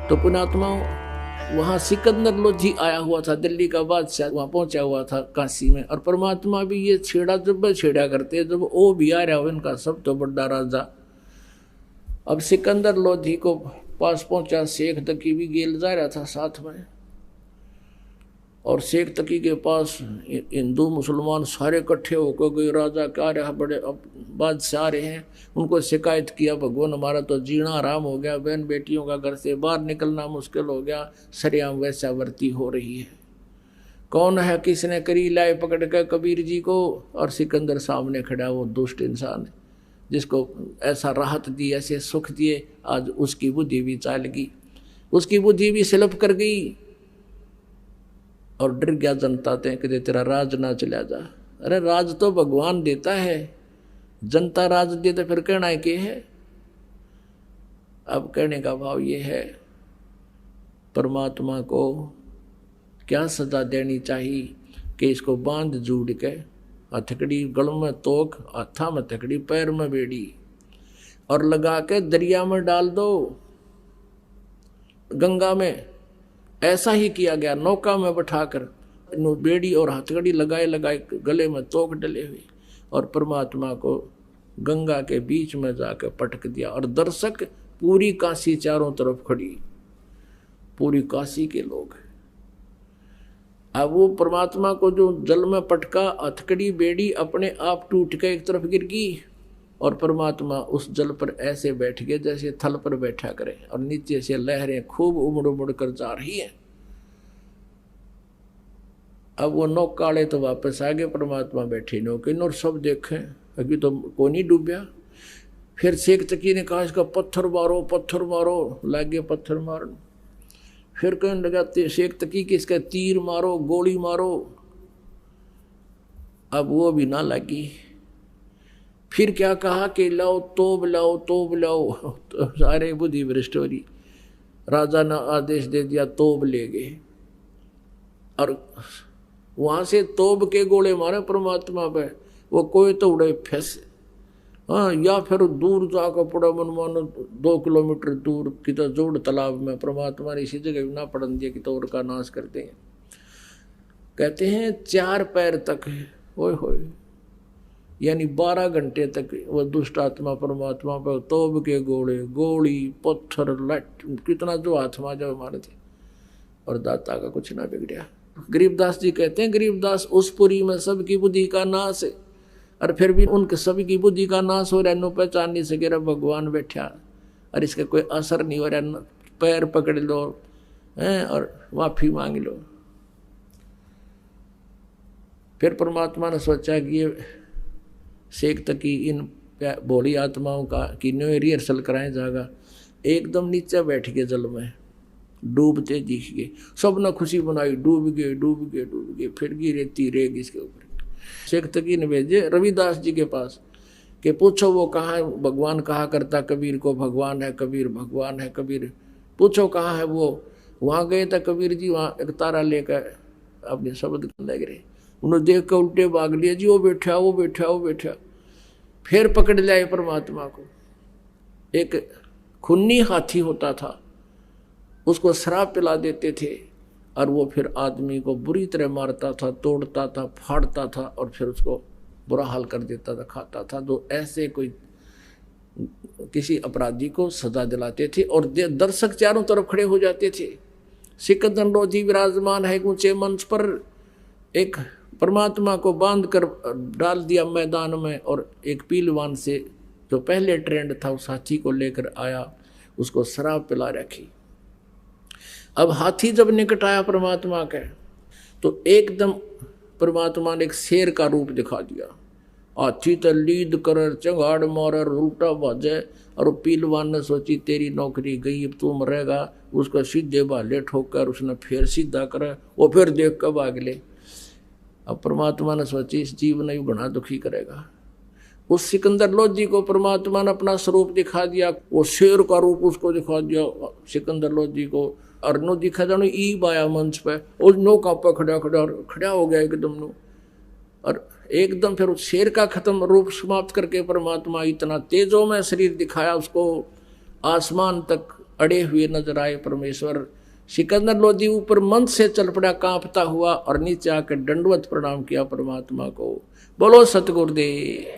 तो पुण्यात्मा वहाँ सिकंदर लोधी आया हुआ था, दिल्ली का बादशाह वहाँ पहुंचा हुआ था काशी में। और परमात्मा भी ये छेड़ा जब छेड़ा करते जब वो भी आ रहा हो इनका सब तो बड़ा राजा। अब सिकंदर लोधी को पास पहुंचा, शेख तकी भी गेल जा रहा था साथ में। और शेख तकी के पास हिंदू मुसलमान सारे इकट्ठे होकर गए, राजा क्या रहा बड़े अब बादशाह आ रहे हैं। उनको शिकायत किया, भगवान हमारा तो जीना आराम हो गया, बहन बेटियों का घर से बाहर निकलना मुश्किल हो गया, सरेआम वैश्यावृत्ति हो रही है। कौन है, किसने करी, लाए पकड़ कर कबीर जी को। और सिकंदर सामने खड़ा, वो दुष्ट इंसान है जिसको ऐसा राहत दी, ऐसे सुख दिए, आज उसकी बुद्धि भी चाल गई, उसकी बुद्धि भी स्लिप कर गई। और डर गया जनता ते कि तेरा राज ना चला जा। अरे राज तो भगवान देता है, जनता राज दे तो फिर कहना के है। अब कहने का भाव ये है, परमात्मा को क्या सजा देनी चाहिए कि इसको बांध जूड़ के, हथकड़ी गल में तोक, हाथा में हथकड़ी, पैर में बेड़ी, और लगा के दरिया में डाल दो, गंगा में। ऐसा ही किया गया, नौका में बैठाकर बेड़ी और हथकड़ी लगाए लगाए, गले में तोक डले हुए, और परमात्मा को गंगा के बीच में जाकर पटक दिया। और दर्शक पूरी काशी चारों तरफ खड़ी, पूरी काशी के लोग। अब वो परमात्मा को जो जल में पटका, हथकड़ी बेड़ी अपने आप टूट के एक तरफ गिर गई, और परमात्मा उस जल पर ऐसे बैठ गए जैसे थल पर बैठा करे, और नीचे से लहरें खूब उमड़ उमड़ कर जा रही हैं। अब वो नौकाले तो वापस आ गए, परमात्मा बैठे नौके, और सब देखें अभी तो को नहीं डूबया। फिर शेख तकी ने कहा इसका पत्थर मारो, पत्थर मारो, लागे पत्थर मारन। फिर कहने लगा शेख तकी कि इसका तीर मारो, गोली मारो। अब वो भी ना लगी। फिर क्या कहा कि लाओ तोब लाओ, तोब लाओ। तो सारे बुद्धि भ्रष्ट हो रही। राजा ने आदेश दे दिया, तोब ले गए, और वहां से तोब के गोले मारे परमात्मा पे। वो कोई तो उड़े फंसे, हाँ, या फिर दूर जाकर पड़ा, मन मानो 2 किलोमीटर दूर की तो जोड़ तालाब में परमात्मा ने इसी जगह ना पड़न दिया कि तोड़ का नाश कर देंगे। कहते हैं 4 पैर तक है, ओए होए, यानी 12 घंटे तक वो दुष्ट आत्मा परमात्मा पर तोब के गोले, गोली, पत्थर, लट, कितना जो हाथ में जो मारे थे, और दाता का कुछ ना बिगड़िया। गरीबदास जी कहते हैं, गरीबदास उस पुरी में सबकी बुद्धि का नाश है, और फिर भी उनके सभी की बुद्धि का नाश हो रहा है, नो पहचान नहीं सके रहा भगवान बैठा, और इसका कोई असर नहीं हो रहा। पैर पकड़ लो हैं और माफी मांग लो। फिर परमात्मा ने सोचा कि ये शेख तकी इन भोली आत्माओं का कि न्यू रिहर्सल कराए जाएगा। एकदम नीचे बैठ के जल में डूबते दिख गए, सब ने खुशी बनाई, डूब गए डूब गए डूब गए। फिर गिरेती रेगी इसके ऊपर। शेख तकी ने भेजे रविदास जी के पास कि पूछो वो कहाँ है, भगवान कहा करता कबीर को, भगवान है कबीर, भगवान है कबीर, पूछो कहाँ है वो। वहाँ गए थे कबीर जी, वहाँ एक तारा लेकर अपने शब्द लग रहे, उन्होंने देख कर उल्टे भाग लिया जी, वो बैठा वो बैठा वो बैठा। फिर पकड़ लिया परमात्मा को। एक खूनी हाथी होता था, उसको शराब पिला देते थे, और वो फिर आदमी को बुरी तरह मारता था, तोड़ता था, फाड़ता था, और फिर उसको बुरा हाल कर देता था, खाता था। तो ऐसे कोई किसी अपराधी को सजा दिलाते थे, और दर्शक चारों तरफ खड़े हो जाते थे। सिकंदर लोधी विराजमान है ऊंचे मंच पर, एक परमात्मा को बांध कर डाल दिया मैदान में, और एक पीलवान से जो पहले ट्रेंड था उस हाथी को लेकर आया, उसको शराब पिला रखी। अब हाथी जब निकट आया परमात्मा के, तो एकदम परमात्मा ने एक शेर का रूप दिखा दिया। हाथी तो लीद कर चंगाड़ मारे, उल्टा भाजे, और पीलवान ने सोची तेरी नौकरी गई, अब तू मरेगा। उसको सीधे भाले ठोकर उसने फिर सीधा करा, वो फिर देख कर भाग ले। अब परमात्मा ने सोची इस जीव ने बड़ा दुखी करेगा। उस सिकंदर लोधी को परमात्मा ने अपना स्वरूप दिखा दिया, वो शेर का रूप उसको दिखा दिया सिकंदर लोधी को। और नो दिखा जानो ईब आया मंच पे, उस नो कांपा खड़ा हो गया एकदम नो। और एकदम फिर उस शेर का खत्म रूप समाप्त करके परमात्मा इतना तेजों में शरीर दिखाया उसको, आसमान तक अड़े हुए नजर आए परमेश्वर। सिकंदर लोधी ऊपर मंच से चल पड़ा कांपता हुआ और नीचे आकर दंडवत प्रणाम किया परमात्मा को। बोलो सतगुरुदेव।